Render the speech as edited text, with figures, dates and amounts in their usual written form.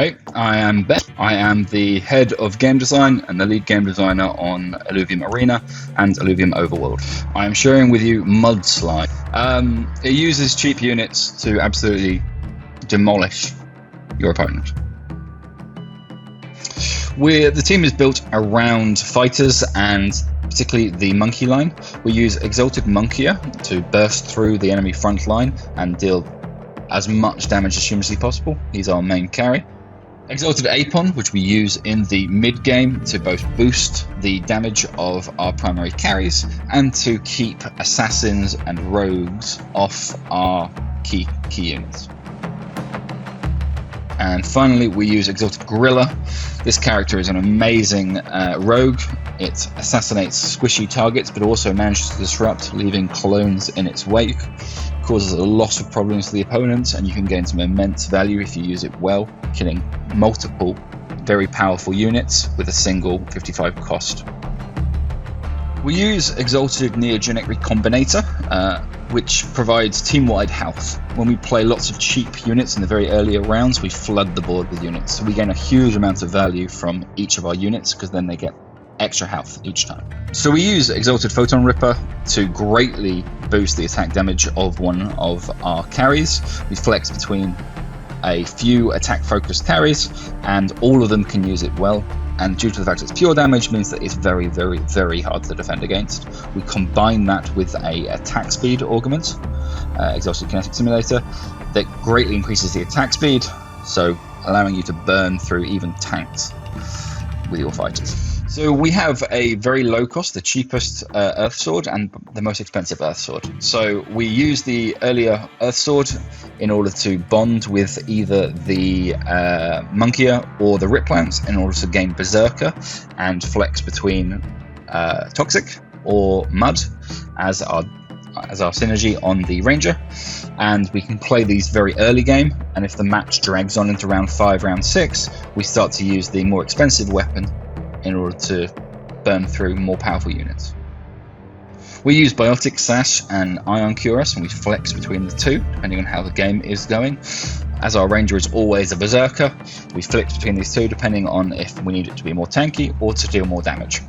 Hey, I am Ben. I am the head of game design and the lead game designer on Illuvium Arena and Illuvium Overworld. I am sharing with you MudSlide. It uses cheap units to absolutely demolish your opponent. The team is built around fighters and particularly the monkey line. We use Exhalted Monkier to burst through the enemy front line and deal as much damage as humanly possible. He's our main carry. Exhalted Aapon, which we use in the mid game to both boost the damage of our primary carries and to keep assassins and rogues off our key units. And finally, we use Exhalted Grilla. This character is an amazing rogue. It assassinates squishy targets, but also manages to disrupt, leaving clones in its wake. Causes a lot of problems to the opponent, and you can gain some immense value if you use it well, killing multiple very powerful units with a single 55 cost. We use Exhalted Neogenic Recombinator, which provides team-wide health. When we play lots of cheap units in the very earlier rounds, we flood the board with units. So we gain a huge amount of value from each of our units, because then they get extra health each time. So we use Exhalted Photon Ripper to greatly boost the attack damage of one of our carries. We flex between a few attack-focused carries, and all of them can use it well. And due to the fact it's pure damage means that it's very, very, very hard to defend against. We combine that with a attack speed augment, Exhalted Kinetic Stimulator, that greatly increases the attack speed, so allowing you to burn through even tanks with your fighters. So we have a very low cost, the cheapest Earth Sword and the most expensive Earth Sword. So we use the earlier Earth Sword in order to bond with either the Monkier or the Ryplance in order to gain Berserker and flex between Toxic or Mud as our synergy on the Ranger. And we can play these very early game, and if the match drags on into round 5, round 6, we start to use the more expensive weapon in order to burn through more powerful units. We use Biotic Sash and Ion Cuirass, and we flex between the two depending on how the game is going. As our Ranger is always a Berserker, we flex between these two depending on if we need it to be more tanky or to deal more damage.